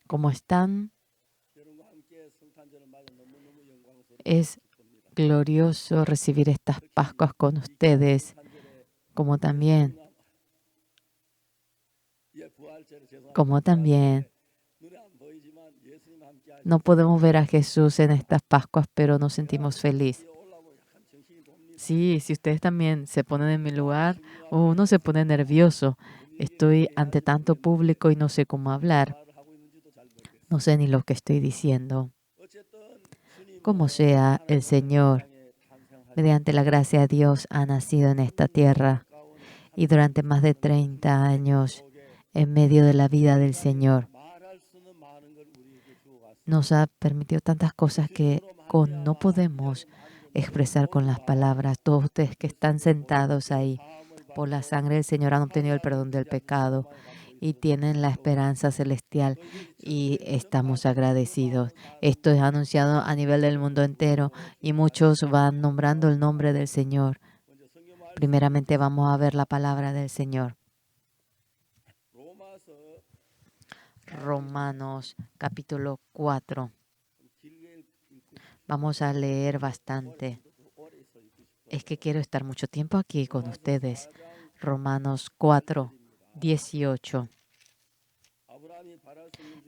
¿Cómo están? Es glorioso recibir estas Pascuas con ustedes, como también, como también no podemos ver a Jesús en estas Pascuas, pero nos sentimos felices. Sí, si ustedes también se ponen en mi lugar, uno se pone nervioso. Estoy ante tanto público y no sé cómo hablar. No sé ni lo que estoy diciendo. Como sea, el Señor, mediante la gracia de Dios, ha nacido en esta tierra y durante más de 30 años, en medio de la vida del Señor, nos ha permitido tantas cosas que no podemos expresar con las palabras. Todos ustedes que están sentados ahí, por la sangre del Señor han obtenido el perdón del pecado y tienen la esperanza celestial y estamos agradecidos. Esto es anunciado a nivel del mundo entero y muchos van nombrando el nombre del Señor. Primeramente vamos a ver la palabra del Señor. Romanos capítulo 4. Vamos a leer bastante. Es que quiero estar mucho tiempo aquí con ustedes. Romanos 4, 18.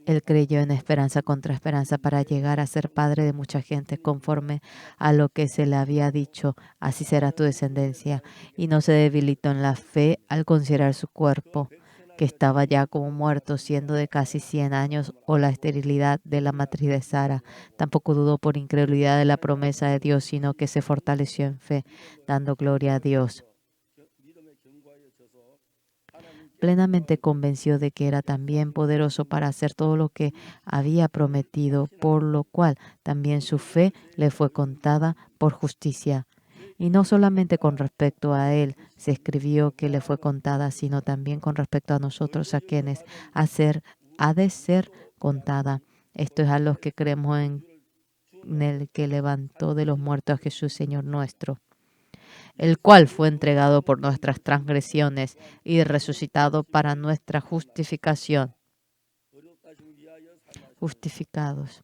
Él creyó en esperanza contra esperanza para llegar a ser padre de mucha gente, conforme a lo que se le había dicho, así será tu descendencia. Y no se debilitó en la fe al considerar su cuerpo, que estaba ya como muerto, siendo de casi 100 años, o la esterilidad de la matriz de Sara. Tampoco dudó por incredulidad de la promesa de Dios, sino que se fortaleció en fe, dando gloria a Dios, plenamente convenció de que era también poderoso para hacer todo lo que había prometido, por lo cual también su fe le fue contada por justicia. Y no solamente con respecto a él se escribió que le fue contada, sino también con respecto a nosotros, a quienes ha de ser contada. Esto es a los que creemos en el que levantó de los muertos a Jesús, Señor nuestro, el cual fue entregado por nuestras transgresiones y resucitado para nuestra justificación. Justificados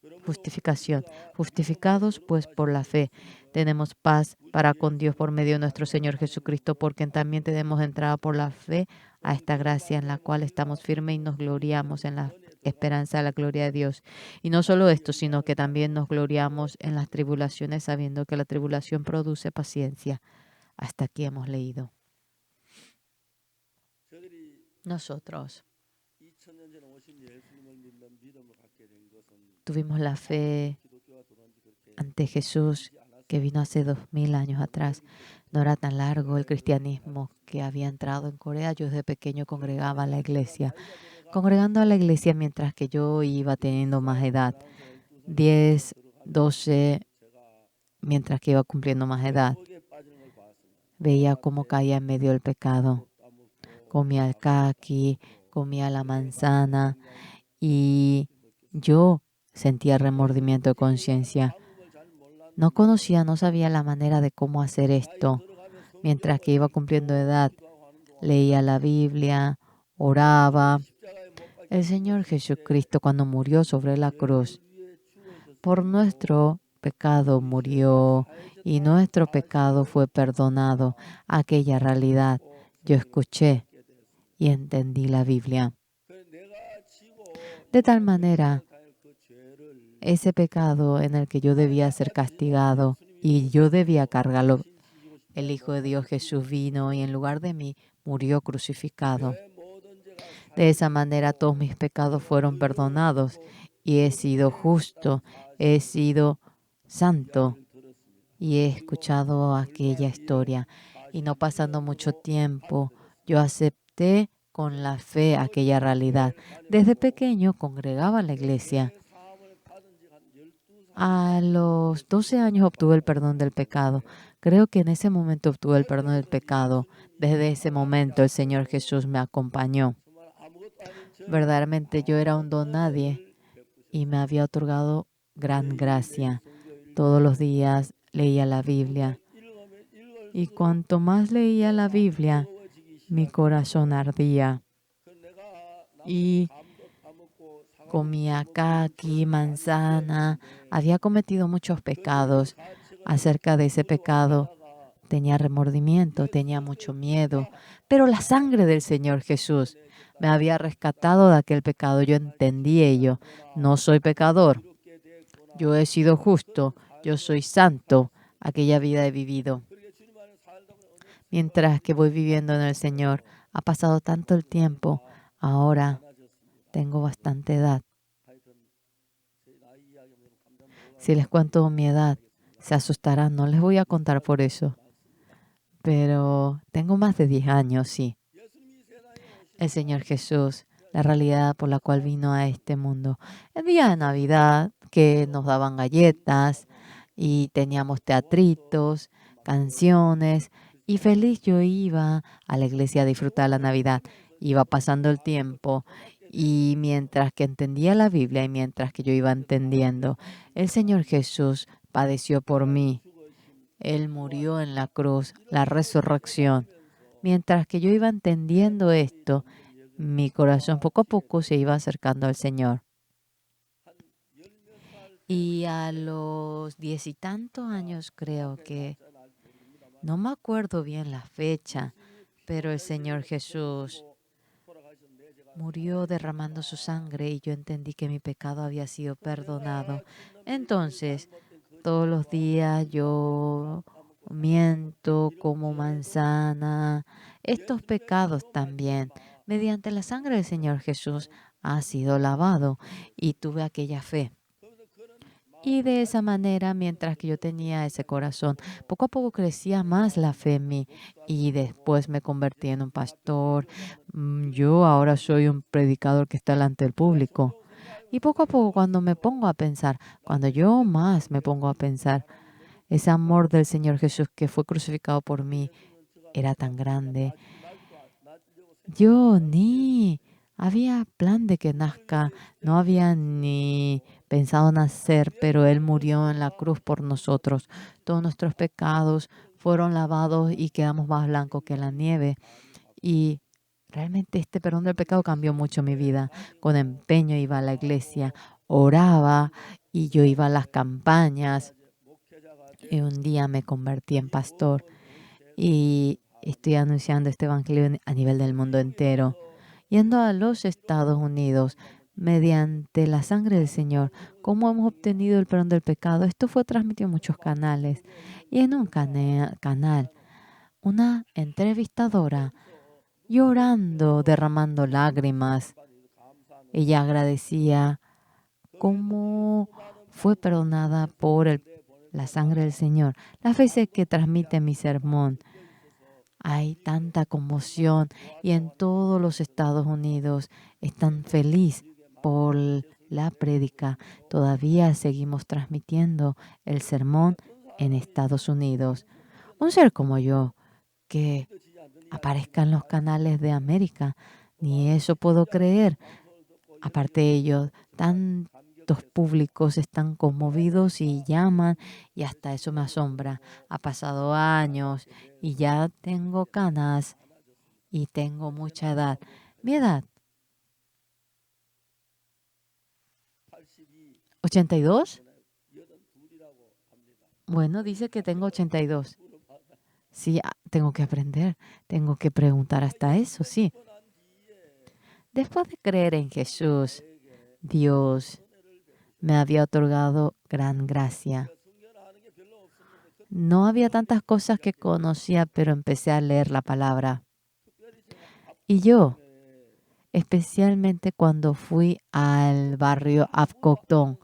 pues por la fe, tenemos paz para con Dios por medio de nuestro Señor Jesucristo, porque también tenemos entrada por la fe a esta gracia en la cual estamos firmes y nos gloriamos en la esperanza de la gloria de Dios. Y no solo esto, sino que también nos gloriamos en las tribulaciones, sabiendo que la tribulación produce paciencia. Hasta aquí hemos leído. Nosotros tuvimos la fe ante Jesús que vino hace 2000 años atrás. No era tan largo el cristianismo que había entrado en Corea. Yo desde pequeño congregaba a la iglesia. Congregando a la iglesia mientras que yo iba teniendo más edad. 10, 12, mientras que iba cumpliendo más edad. Veía cómo caía en medio del pecado. Comía el caqui, comía la manzana y yo sentía remordimiento de conciencia. No conocía, no sabía la manera de cómo hacer esto. Mientras que iba cumpliendo edad, leía la Biblia, oraba. El Señor Jesucristo, cuando murió sobre la cruz, por nuestro pecado murió y nuestro pecado fue perdonado. Aquella realidad yo escuché y entendí la Biblia. De tal manera, ese pecado en el que yo debía ser castigado y yo debía cargarlo, el Hijo de Dios Jesús vino y en lugar de mí murió crucificado. De esa manera todos mis pecados fueron perdonados y he sido justo, he sido santo y he escuchado aquella historia. Y no pasando mucho tiempo, yo acepté con la fe aquella realidad. Desde pequeño congregaba en la iglesia. A los 12 años obtuve el perdón del pecado. Creo que en ese momento obtuve el perdón del pecado. Desde ese momento el Señor Jesús me acompañó. Verdaderamente yo era un don nadie y me había otorgado gran gracia. Todos los días leía la Biblia. Y cuanto más leía la Biblia, mi corazón ardía. Y Comía caqui, manzana. Había cometido muchos pecados. Acerca de ese pecado tenía remordimiento, tenía mucho miedo. Pero la sangre del Señor Jesús me había rescatado de aquel pecado. Yo entendí ello. No soy pecador. Yo he sido justo. Yo soy santo. Aquella vida he vivido. Mientras que voy viviendo en el Señor, ha pasado tanto el tiempo. Ahora tengo bastante edad. Si les cuento mi edad, se asustarán. No les voy a contar por eso. Pero tengo más de 10 años, sí. El Señor Jesús, la realidad por la cual vino a este mundo. El día de Navidad, que nos daban galletas y teníamos teatritos, canciones, y feliz yo iba a la iglesia a disfrutar la Navidad. Iba pasando el tiempo y mientras que entendía la Biblia y mientras que yo iba entendiendo, el Señor Jesús padeció por mí. Él murió en la cruz, la resurrección. Mientras que yo iba entendiendo esto, mi corazón poco a poco se iba acercando al Señor. Y a los 10 y tantos años creo que, no me acuerdo bien la fecha, pero el Señor Jesús murió derramando su sangre y yo entendí que mi pecado había sido perdonado. Entonces, todos los días yo miento, como manzana. Estos pecados también, mediante la sangre del Señor Jesús, ha sido lavado y tuve aquella fe. Y de esa manera, mientras que yo tenía ese corazón, poco a poco crecía más la fe en mí y después me convertí en un pastor. Yo ahora soy un predicador que está delante del público. Y poco a poco, cuando me pongo a pensar, cuando yo más me pongo a pensar, ese amor del Señor Jesús que fue crucificado por mí era tan grande. Yo ni había plan de que nazca, no había ni pensado nacer, pero Él murió en la cruz por nosotros. Todos nuestros pecados fueron lavados y quedamos más blancos que la nieve. Y realmente este perdón del pecado cambió mucho mi vida. Con empeño iba a la iglesia, oraba y yo iba a las campañas. Y un día me convertí en pastor y estoy anunciando este evangelio a nivel del mundo entero, yendo a los Estados Unidos mediante la sangre del Señor. ¿Cómo hemos obtenido el perdón del pecado? Esto fue transmitido en muchos canales. Y en un canal, una entrevistadora llorando, derramando lágrimas, ella agradecía cómo fue perdonada por la sangre del Señor. Las veces que transmite mi sermón, hay tanta conmoción y en todos los Estados Unidos están felices por la prédica. Todavía seguimos transmitiendo el sermón en Estados Unidos. Un ser como yo, que aparezca en los canales de América, ni eso puedo creer. Aparte de ello, tantos públicos están conmovidos y llaman y hasta eso me asombra. Ha pasado años y ya tengo canas y tengo mucha edad. Mi edad, 82. Bueno, dice que tengo 82. Sí, tengo que aprender, tengo que preguntar hasta eso, sí. Después de creer en Jesús, Dios me había otorgado gran gracia. No había tantas cosas que conocía, pero empecé a leer la palabra. Y yo, especialmente cuando fui al barrio Afcoctón,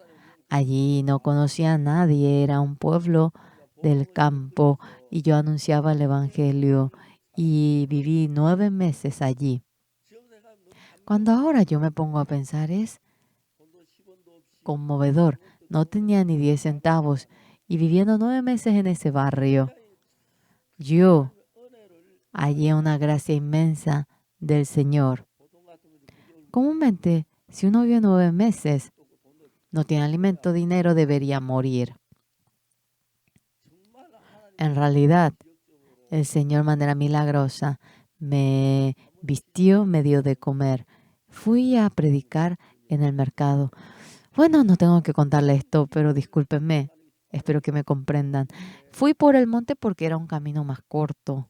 allí no conocía a nadie, era un pueblo del campo y yo anunciaba el Evangelio y viví 9 meses allí. Cuando ahora yo me pongo a pensar es conmovedor. No tenía ni 10 centavos y viviendo 9 meses en ese barrio, yo hallé una gracia inmensa del Señor. Comúnmente, si uno vive 9 meses, no tiene alimento, dinero, debería morir. En realidad, el Señor de manera milagrosa me vistió, me dio de comer. Fui a predicar en el mercado. Bueno, no tengo que contarle esto, pero discúlpenme. Espero que me comprendan. Fui por el monte porque era un camino más corto.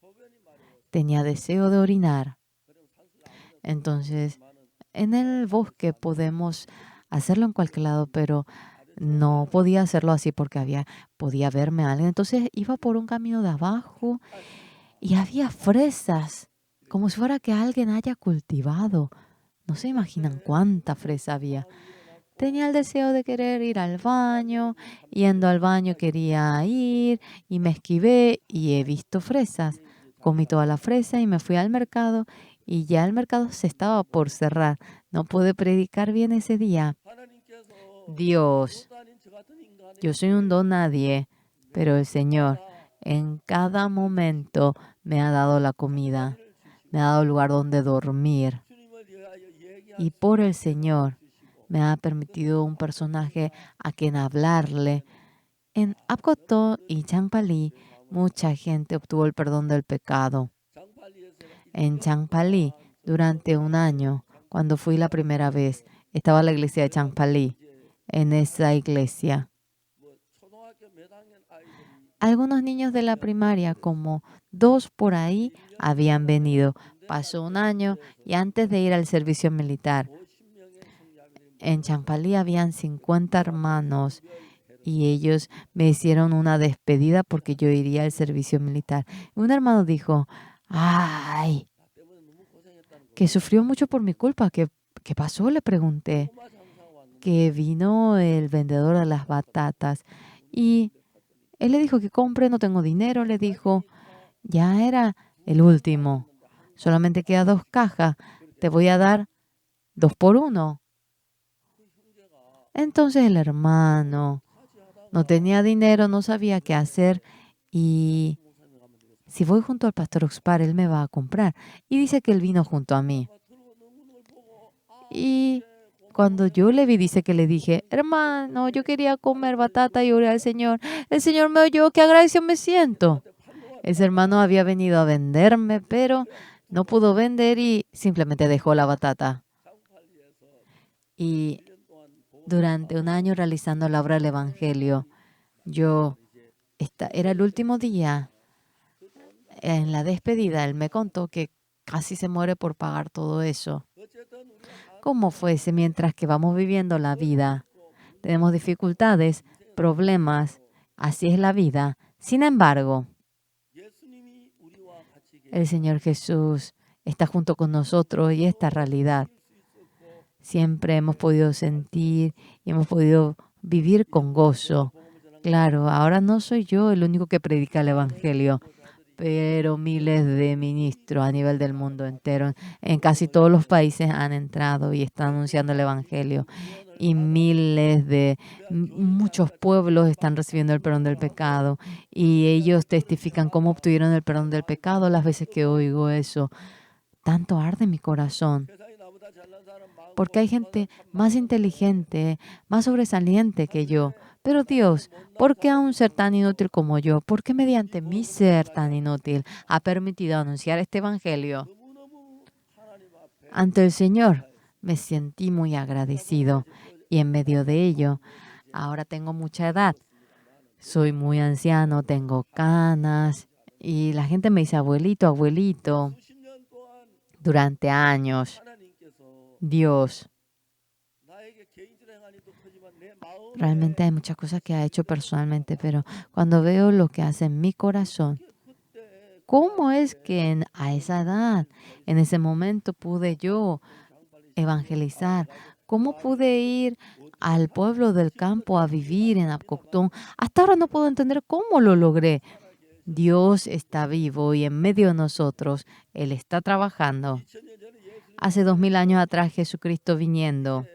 Tenía deseo de orinar. Entonces, en el bosque podemos hacerlo en cualquier lado, pero no podía hacerlo así porque podía verme a alguien. Entonces iba por un camino de abajo y había fresas, como si fuera que alguien haya cultivado. No se imaginan cuánta fresa había. Tenía el deseo de querer ir al baño, yendo al baño quería ir y me esquivé y he visto fresas. Comí toda la fresa y me fui al mercado y ya el mercado se estaba por cerrar. No pude predicar bien ese día. Dios, yo soy un don nadie, pero el Señor en cada momento me ha dado la comida, me ha dado lugar donde dormir. Y por el Señor me ha permitido un personaje a quien hablarle. En Apkoto y Changpali, mucha gente obtuvo el perdón del pecado. En Changpali, durante un año, cuando fui la primera vez, estaba la iglesia de Changpali. En esa iglesia, algunos niños de la primaria, como 2 por ahí, habían venido. Pasó un año y antes de ir al servicio militar, en Champalí habían 50 hermanos y ellos me hicieron una despedida porque yo iría al servicio militar. Un hermano dijo, ay, que sufrió mucho por mi culpa. ¿Qué pasó? Le pregunté. Que vino el vendedor de las batatas y él le dijo que compre, no tengo dinero, le dijo. Ya era el último. Solamente queda 2 cajas. Te voy a dar 2 por 1. Entonces el hermano no tenía dinero, no sabía qué hacer y si voy junto al pastor Oxpar, él me va a comprar. Y dice que él vino junto a mí. Y cuando yo le vi, dice que le dije, hermano, yo quería comer batata y oré al Señor. El Señor me oyó, qué agradecido me siento. Ese hermano había venido a venderme, pero no pudo vender y simplemente dejó la batata. Y durante un año realizando la obra del Evangelio, yo, era el último día, en la despedida, él me contó que casi se muere por pagar todo eso. ¿Cómo fuese mientras que vamos viviendo la vida? Tenemos dificultades, problemas, así es la vida. Sin embargo, el Señor Jesús está junto con nosotros y esta realidad siempre hemos podido sentir y hemos podido vivir con gozo. Claro, ahora no soy yo el único que predica el Evangelio, pero miles de ministros a nivel del mundo entero, en casi todos los países han entrado y están anunciando el Evangelio. Y muchos pueblos están recibiendo el perdón del pecado. Y ellos testifican cómo obtuvieron el perdón del pecado. Las veces que oigo eso, tanto arde mi corazón. Porque hay gente más inteligente, más sobresaliente que yo. Pero Dios, ¿por qué a un ser tan inútil como yo? ¿Por qué mediante mi ser tan inútil ha permitido anunciar este evangelio? Ante el Señor me sentí muy agradecido y en medio de ello, ahora tengo mucha edad. Soy muy anciano, tengo canas y la gente me dice abuelito, abuelito. Durante años, Dios realmente hay muchas cosas que ha hecho personalmente, pero cuando veo lo que hace en mi corazón, ¿cómo es que a esa edad, en ese momento pude yo evangelizar? ¿Cómo pude ir al pueblo del campo a vivir en Apcoctón? Hasta ahora no puedo entender cómo lo logré. Dios está vivo y en medio de nosotros, Él está trabajando. Hace 2000 años atrás, Jesucristo viniendo,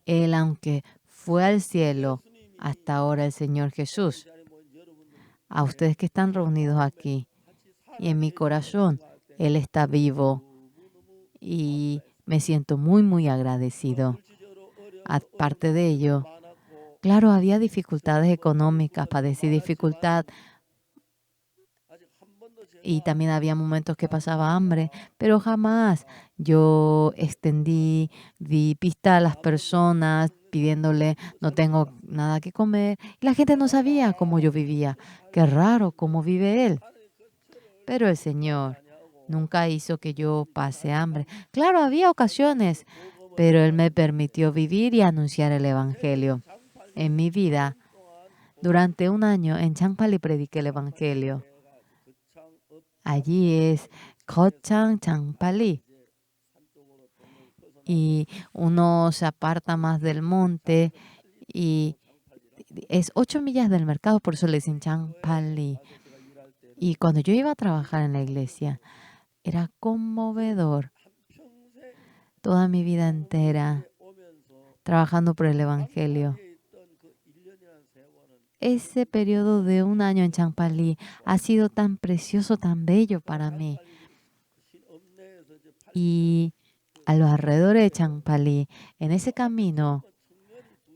Él, aunque fue al cielo, hasta ahora el Señor Jesús, a ustedes que están reunidos aquí y en mi corazón, Él está vivo y me siento muy, muy agradecido. Aparte de ello, claro, había dificultades económicas, padecí dificultad. y también había momentos que pasaba hambre, pero jamás yo di pista a las personas pidiéndole, no tengo nada que comer. Y la gente no sabía cómo yo vivía. Qué raro cómo vive él. Pero el Señor nunca hizo que yo pase hambre. Claro, había ocasiones, pero Él me permitió vivir y anunciar el Evangelio. En mi vida, durante un año en Changpali prediqué el Evangelio. Allí es Kochang Changpali. Y uno se aparta más del monte y es 8 millas del mercado, por eso le dicen Changpali. Y cuando yo iba a trabajar en la iglesia, era conmovedor toda mi vida entera trabajando por el Evangelio. Ese periodo de un año en Changpali ha sido tan precioso, tan bello para mí. Y a los alrededores de Changpali, en ese camino,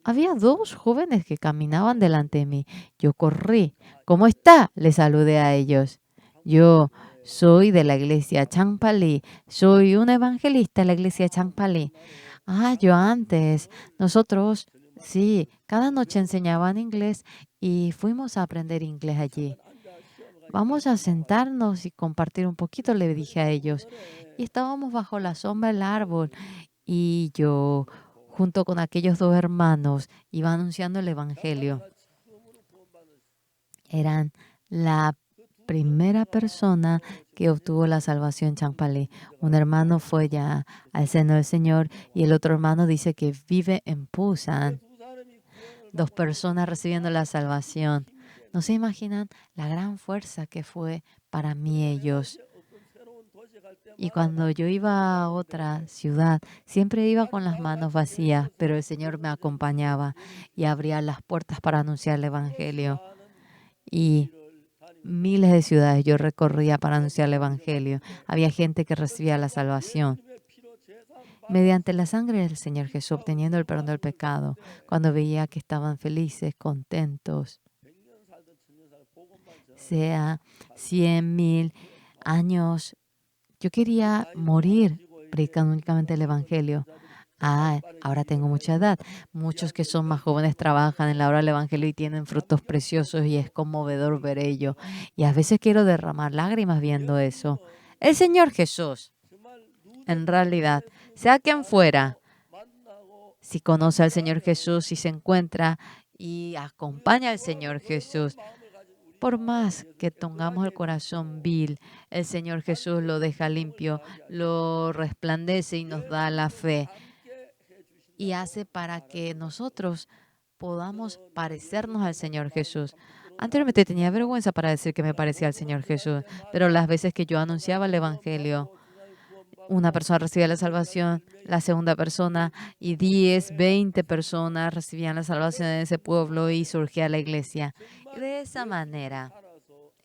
había 2 jóvenes que caminaban delante de mí. Yo corrí. ¿Cómo está? Les saludé a ellos. Yo soy de la iglesia Changpali. Soy un evangelista de la iglesia Changpali. Yo antes, nosotros, sí, cada noche enseñaban inglés y fuimos a aprender inglés allí. Vamos a sentarnos y compartir un poquito, le dije a ellos. Y estábamos bajo la sombra del árbol y yo, junto con aquellos 2 hermanos, iba anunciando el Evangelio. Eran la primera persona que obtuvo la salvación en Changpali. Un hermano fue ya al seno del Señor y el otro hermano dice que vive en Busan. 2 personas recibiendo la salvación. No se imaginan la gran fuerza que fue para mí ellos. Y cuando yo iba a otra ciudad, siempre iba con las manos vacías, pero el Señor me acompañaba y abría las puertas para anunciar el Evangelio. Y miles de ciudades yo recorría para anunciar el Evangelio. Había gente que recibía la salvación. Mediante la sangre del Señor Jesús, obteniendo el perdón del pecado, cuando veía que estaban felices, contentos, sea 100.000 años, yo quería morir predicando únicamente el Evangelio. Ahora tengo mucha edad. Muchos que son más jóvenes trabajan en la obra del Evangelio y tienen frutos preciosos y es conmovedor ver ello. Y a veces quiero derramar lágrimas viendo eso. El Señor Jesús, en realidad, sea quien fuera, si conoce al Señor Jesús, si se encuentra y acompaña al Señor Jesús, por más que tengamos el corazón vil, el Señor Jesús lo deja limpio, lo resplandece y nos da la fe. Y hace para que nosotros podamos parecernos al Señor Jesús. Anteriormente tenía vergüenza para decir que me parecía al Señor Jesús, pero las veces que yo anunciaba el Evangelio, una persona recibía la salvación, la segunda persona y 10, 20 personas recibían la salvación en ese pueblo y surgía la iglesia. Y de esa manera,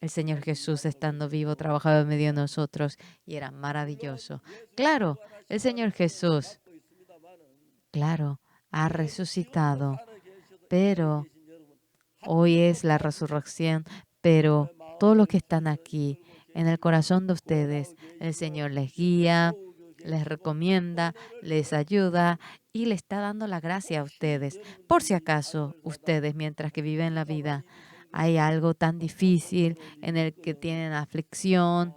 el Señor Jesús estando vivo trabajaba en medio de nosotros y era maravilloso. Claro, el Señor Jesús, claro, ha resucitado, pero hoy es la resurrección, pero todos los que están aquí, en el corazón de ustedes, el Señor les guía, les recomienda, les ayuda y le está dando la gracia a ustedes. Por si acaso ustedes, mientras que viven la vida, hay algo tan difícil en el que tienen aflicción,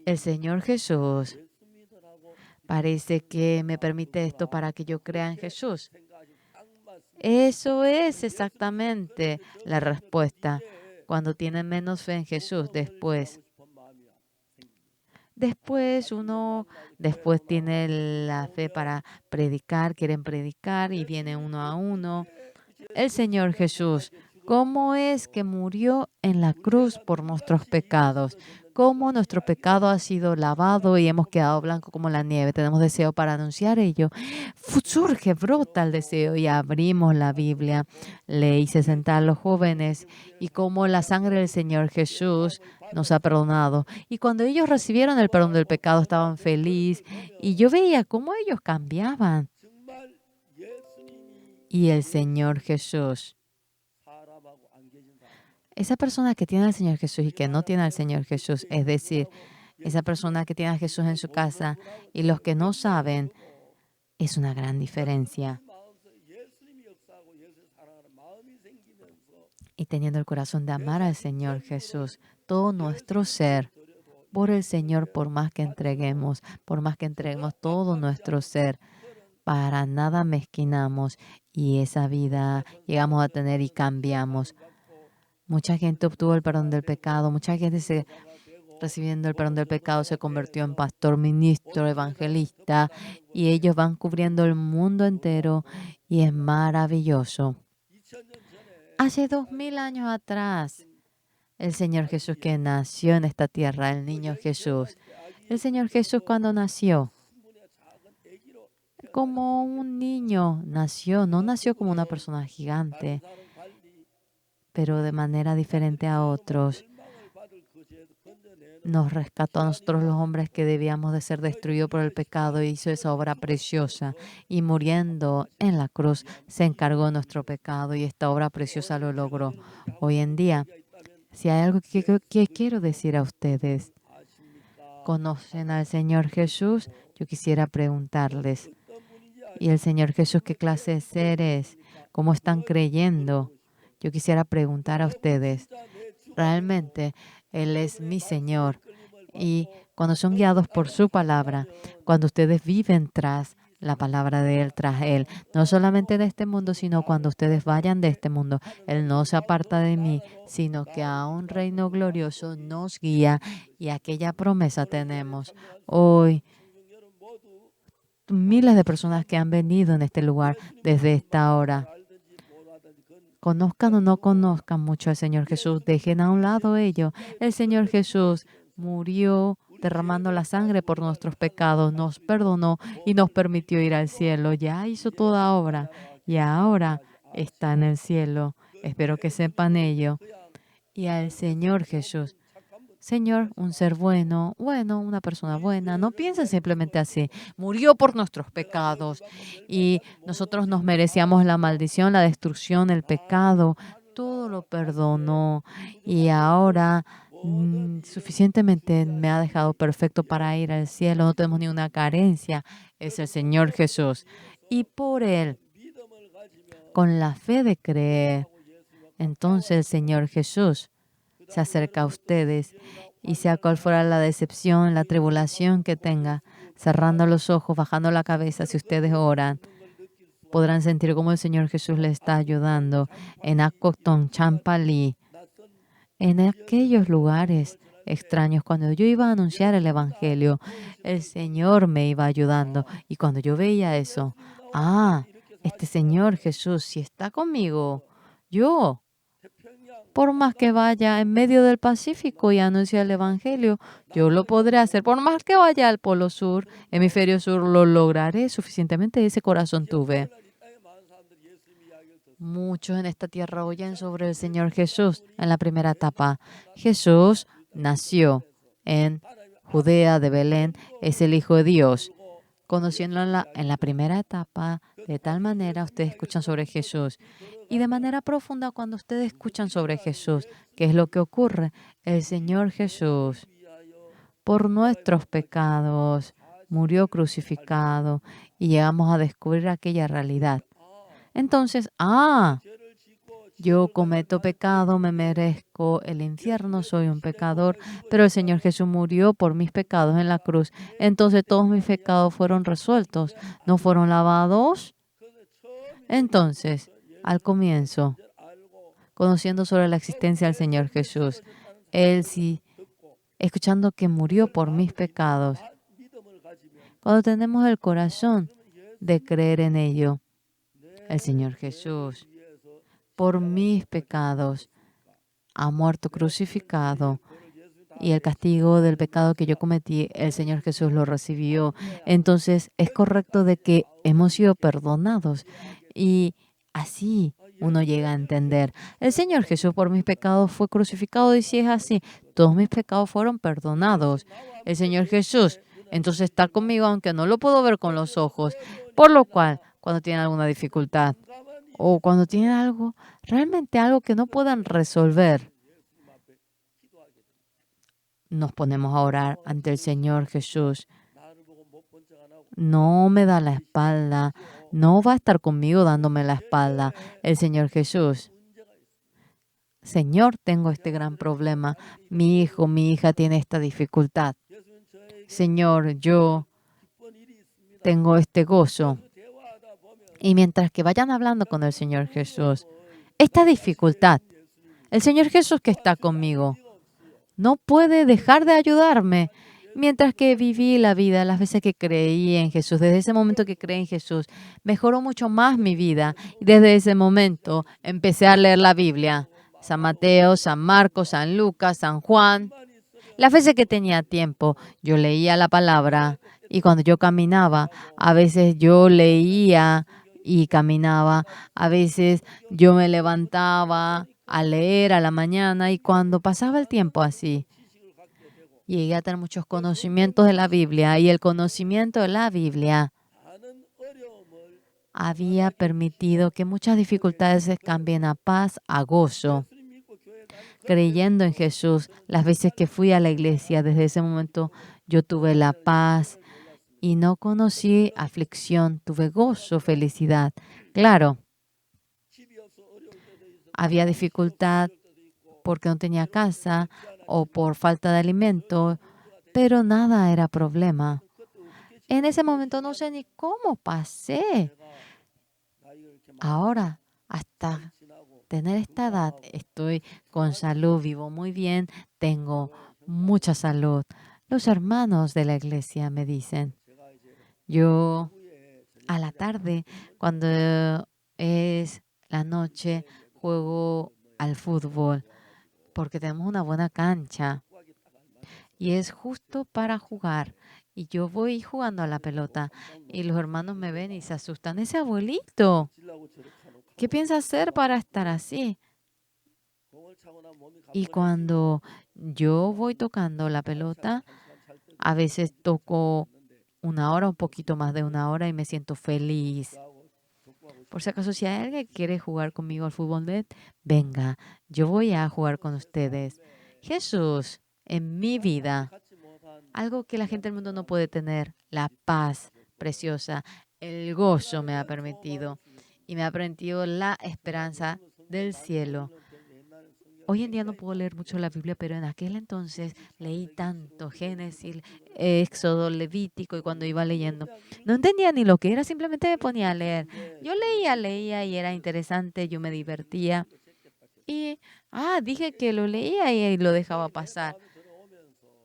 el Señor Jesús parece que me permite esto para que yo crea en Jesús. Eso es exactamente la respuesta. Cuando tienen menos fe en Jesús, después tiene la fe para predicar, quieren predicar y viene uno a uno. El Señor Jesús, ¿cómo es que murió en la cruz por nuestros pecados? ¿Cómo nuestro pecado ha sido lavado y hemos quedado blanco como la nieve? Tenemos deseo para anunciar ello. Surge, brota el deseo y abrimos la Biblia. Le hice sentar a los jóvenes y cómo la sangre del Señor Jesús nos ha perdonado. Y cuando ellos recibieron el perdón del pecado, estaban felices y yo veía cómo ellos cambiaban. Y el Señor Jesús Esa persona que tiene al Señor Jesús y que no tiene al Señor Jesús, es decir, esa persona que tiene a Jesús en su casa y los que no saben, es una gran diferencia. Y teniendo el corazón de amar al Señor Jesús, todo nuestro ser, por el Señor, por más que entreguemos todo nuestro ser, para nada mezquinamos y esa vida llegamos a tener y cambiamos. Mucha gente obtuvo el perdón del pecado, mucha gente recibiendo el perdón del pecado se convirtió en pastor, ministro, evangelista y ellos van cubriendo el mundo entero y es maravilloso. Hace 2000 años atrás, el Señor Jesús que nació en esta tierra, el niño Jesús. El Señor Jesús cuando nació, como un niño nació, no nació como una persona gigante, pero de manera diferente a otros. Nos rescató a nosotros los hombres que debíamos de ser destruidos por el pecado e hizo esa obra preciosa. Y muriendo en la cruz se encargó de nuestro pecado y esta obra preciosa lo logró. Hoy en día, si hay algo que quiero decir a ustedes, ¿conocen al Señor Jesús? Yo quisiera preguntarles, ¿y el Señor Jesús qué clase de ser es? ¿Cómo están creyendo? Yo quisiera preguntar a ustedes, realmente Él es mi Señor. Y cuando son guiados por su palabra, cuando ustedes viven tras la palabra de Él, tras Él, no solamente de este mundo, sino cuando ustedes vayan de este mundo, Él no se aparta de mí, sino que a un reino glorioso nos guía y aquella promesa tenemos. Hoy, miles de personas que han venido en este lugar desde esta hora, conozcan o no conozcan mucho al Señor Jesús, dejen a un lado ello. El Señor Jesús murió derramando la sangre por nuestros pecados, nos perdonó y nos permitió ir al cielo. Ya hizo toda obra y ahora está en el cielo. Espero que sepan ello. Y al Señor Jesús, Señor, un ser bueno, una persona buena. No piensen simplemente así. Murió por nuestros pecados y nosotros nos merecíamos la maldición, la destrucción, el pecado. Todo lo perdonó y ahora suficientemente me ha dejado perfecto para ir al cielo. No tenemos ni una carencia. Es el Señor Jesús. Y por Él, con la fe de creer, entonces el Señor Jesús se acerca a ustedes y sea cual fuera la decepción, la tribulación que tenga, cerrando los ojos, bajando la cabeza, si ustedes oran, podrán sentir cómo el Señor Jesús les está ayudando en Akokton, Champali, en aquellos lugares extraños. Cuando yo iba a anunciar el Evangelio, el Señor me iba ayudando. Y cuando yo veía eso, este Señor Jesús, si está conmigo, yo por más que vaya en medio del Pacífico y anuncie el Evangelio, yo lo podré hacer. Por más que vaya al Polo Sur, hemisferio sur, lo lograré. Suficientemente ese corazón tuve. Muchos en esta tierra oyen sobre el Señor Jesús en la primera etapa. Jesús nació en Judea de Belén, es el Hijo de Dios. Conociéndolo en la primera etapa, de tal manera ustedes escuchan sobre Jesús. Y de manera profunda cuando ustedes escuchan sobre Jesús, ¿qué es lo que ocurre? El Señor Jesús, por nuestros pecados, murió crucificado y llegamos a descubrir aquella realidad. Entonces, yo cometo pecado, me merezco el infierno, soy un pecador, pero el Señor Jesús murió por mis pecados en la cruz. Entonces todos mis pecados fueron resueltos, no fueron lavados. Entonces, al comienzo, conociendo sobre la existencia del Señor Jesús, Él sí, escuchando que murió por mis pecados, cuando tenemos el corazón de creer en ello, el Señor Jesús, por mis pecados, ha muerto crucificado y el castigo del pecado que yo cometí, el Señor Jesús lo recibió. Entonces es correcto de que hemos sido perdonados y así uno llega a entender. El Señor Jesús por mis pecados fue crucificado y si es así, todos mis pecados fueron perdonados. El Señor Jesús entonces está conmigo aunque no lo puedo ver con los ojos, por lo cual cuando tienen alguna dificultad o cuando tienen algo, realmente algo que no puedan resolver, nos ponemos a orar ante el Señor Jesús. No me da la espalda, no va a estar conmigo dándome la espalda. El Señor Jesús, Señor, tengo este gran problema. Mi hijo, mi hija tiene esta dificultad. Señor, yo tengo este gozo. Y mientras que vayan hablando con el Señor Jesús, esta dificultad, el Señor Jesús que está conmigo, no puede dejar de ayudarme. Mientras que viví la vida, las veces que creí en Jesús, desde ese momento que creí en Jesús, mejoró mucho más mi vida. Y desde ese momento empecé a leer la Biblia. San Mateo, San Marcos, San Lucas, San Juan. Las veces que tenía tiempo, yo leía la palabra. Y cuando yo caminaba, a veces yo leía y caminaba. A veces yo me levantaba a leer a la mañana. Y cuando pasaba el tiempo así, llegué a tener muchos conocimientos de la Biblia y el conocimiento de la Biblia había permitido que muchas dificultades se cambien a paz, a gozo. Creyendo en Jesús, las veces que fui a la iglesia, desde ese momento yo tuve la paz y no conocí aflicción, tuve gozo, felicidad. Claro, había dificultad porque no tenía casa o por falta de alimento, pero nada era problema. En ese momento no sé ni cómo pasé. Ahora, hasta tener esta edad, estoy con salud, vivo muy bien, tengo mucha salud. Los hermanos de la iglesia me dicen, yo a la tarde, cuando es la noche, juego al fútbol porque tenemos una buena cancha y es justo para jugar. Y yo voy jugando a la pelota y los hermanos me ven y se asustan. Ese abuelito, ¿qué piensa hacer para estar así? Y cuando yo voy tocando la pelota, a veces toco una hora, un poquito más de una hora y me siento feliz. Por si acaso, si hay alguien que quiere jugar conmigo al fútbol net, venga, yo voy a jugar con ustedes. Jesús, en mi vida, algo que la gente del mundo no puede tener, la paz preciosa, el gozo me ha permitido y me ha permitido la esperanza del cielo. Hoy en día no puedo leer mucho la Biblia, pero en aquel entonces leí tanto Génesis, Éxodo, Levítico, y cuando iba leyendo, no entendía ni lo que era, simplemente me ponía a leer. Yo leía y era interesante, yo me divertía. Y, dije que lo leía y lo dejaba pasar.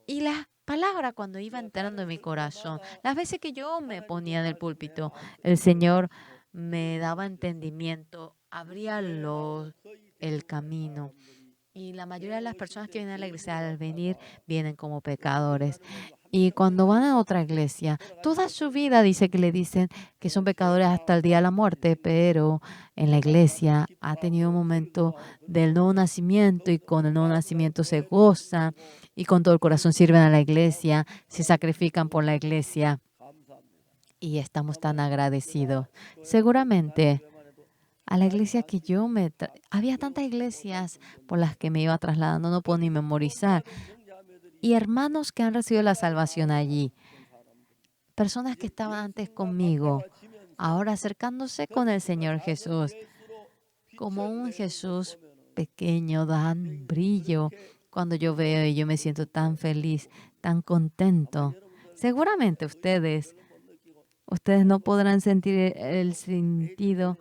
Y las palabras cuando iba entrando en mi corazón, las veces que yo me ponía en el púlpito, el Señor me daba entendimiento, abría el camino. Y la mayoría de las personas que vienen a la iglesia al venir vienen como pecadores. Y cuando van a otra iglesia, toda su vida dice que le dicen que son pecadores hasta el día de la muerte, pero en la iglesia ha tenido un momento del nuevo nacimiento y con el nuevo nacimiento se goza y con todo el corazón sirven a la iglesia, se sacrifican por la iglesia y estamos tan agradecidos. Seguramente a la iglesia que había tantas iglesias por las que me iba trasladando, no puedo ni memorizar. Y hermanos que han recibido la salvación allí, personas que estaban antes conmigo, ahora acercándose con el Señor Jesús, como un Jesús pequeño, dan brillo. Cuando yo veo y yo me siento tan feliz, tan contento. Seguramente ustedes no podrán sentir el sentido.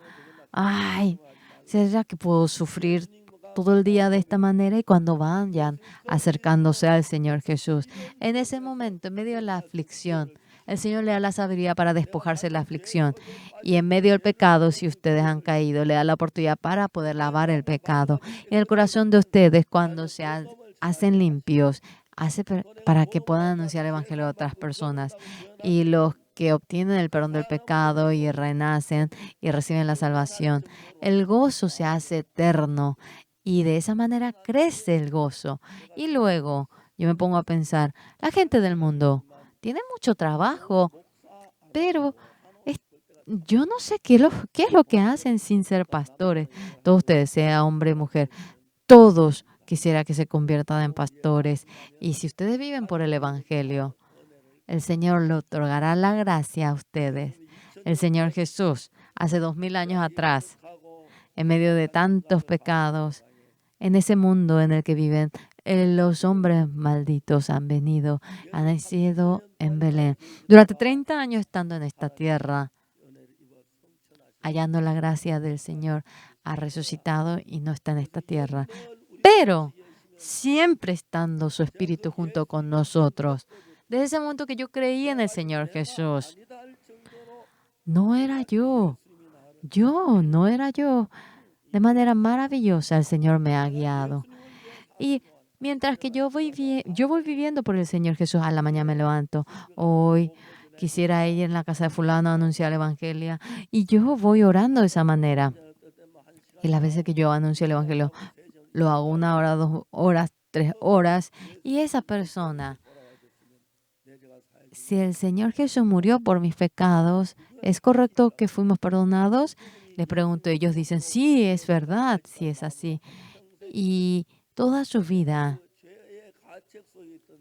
Ay, ¿será que puedo sufrir todo el día de esta manera? Y cuando vayan acercándose al Señor Jesús, en ese momento, en medio de la aflicción, el Señor le da la sabiduría para despojarse de la aflicción. Y en medio del pecado, si ustedes han caído, le da la oportunidad para poder lavar el pecado. En el corazón de ustedes, cuando hacen limpios, para que puedan anunciar el Evangelio a otras personas. Y los que obtienen el perdón del pecado y renacen y reciben la salvación, el gozo se hace eterno y de esa manera crece el gozo. Y luego yo me pongo a pensar, la gente del mundo tiene mucho trabajo, pero yo no sé qué es lo que hacen sin ser pastores. Todos ustedes, sea hombre, mujer, todos quisiera que se conviertan en pastores. Y si ustedes viven por el Evangelio, el Señor le otorgará la gracia a ustedes. El Señor Jesús, hace 2000 años atrás, en medio de tantos pecados, en ese mundo en el que viven, los hombres malditos han venido, han nacido en Belén. Durante 30 años estando en esta tierra, hallando la gracia del Señor, ha resucitado y no está en esta tierra. Pero siempre estando su Espíritu junto con nosotros. Desde ese momento que yo creí en el Señor Jesús, no era yo. No era yo. De manera maravillosa el Señor me ha guiado. Y mientras que yo voy viviendo por el Señor Jesús, a la mañana me levanto. Hoy quisiera ir en la casa de fulano a anunciar el Evangelio. Y yo voy orando de esa manera. Y las veces que yo anuncio el Evangelio, lo hago 1 hora, 2 horas, 3 horas. Y esa persona, si el Señor Jesús murió por mis pecados, ¿es correcto que fuimos perdonados? Les pregunto, ellos dicen, sí, es verdad, sí es así. Y toda su vida,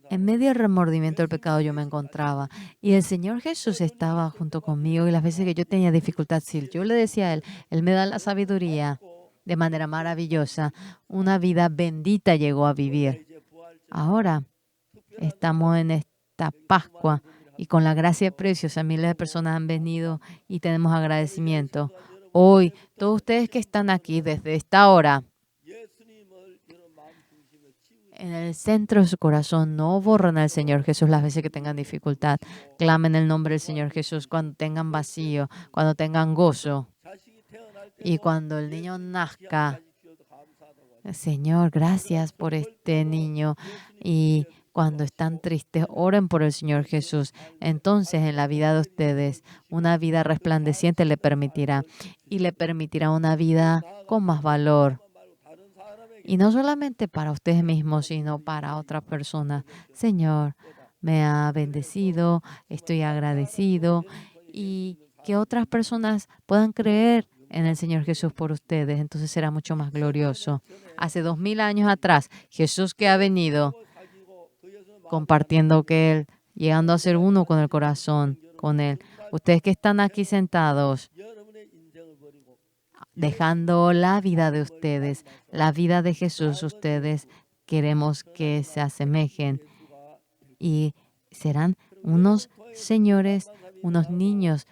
en medio del remordimiento del pecado yo me encontraba. Y el Señor Jesús estaba junto conmigo. Y las veces que yo tenía dificultad, si yo le decía a Él me da la sabiduría de manera maravillosa. Una vida bendita llegó a vivir. Ahora estamos en esta Pascua y con la gracia preciosa miles de personas han venido y tenemos agradecimiento. Hoy, todos ustedes que están aquí desde esta hora, en el centro de su corazón, no borren al Señor Jesús las veces que tengan dificultad. Clamen el nombre del Señor Jesús cuando tengan vacío, cuando tengan gozo. Y cuando el niño nazca, Señor, gracias por este niño. Y cuando están tristes, oren por el Señor Jesús. Entonces, en la vida de ustedes, una vida resplandeciente le permitirá. Y le permitirá una vida con más valor. Y no solamente para ustedes mismos, sino para otras personas. Señor, me ha bendecido, estoy agradecido. Y que otras personas puedan creer en el Señor Jesús por ustedes. Entonces será mucho más glorioso. Hace 2000 años atrás, Jesús que ha venido compartiendo que Él, llegando a ser uno con el corazón, con Él. Ustedes que están aquí sentados, dejando la vida de ustedes, la vida de Jesús, ustedes queremos que se asemejen y serán unos señores, unos niños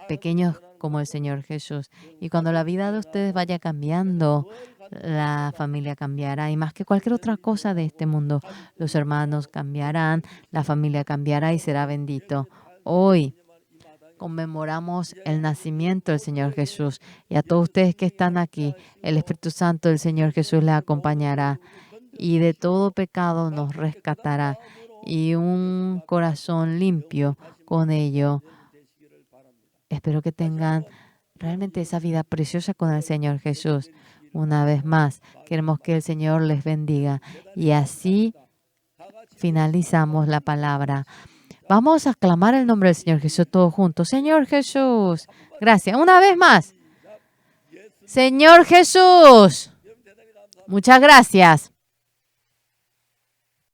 pequeños como el Señor Jesús. Y cuando la vida de ustedes vaya cambiando, la familia cambiará y más que cualquier otra cosa de este mundo, los hermanos cambiarán, la familia cambiará y será bendito. Hoy conmemoramos el nacimiento del Señor Jesús y a todos ustedes que están aquí, el Espíritu Santo del Señor Jesús les acompañará y de todo pecado nos rescatará y un corazón limpio con ello. Espero que tengan realmente esa vida preciosa con el Señor Jesús. Una vez más, queremos que el Señor les bendiga y así finalizamos la palabra. Vamos a clamar el nombre del Señor Jesús todos juntos. Señor Jesús, gracias. Una vez más. Señor Jesús, muchas gracias.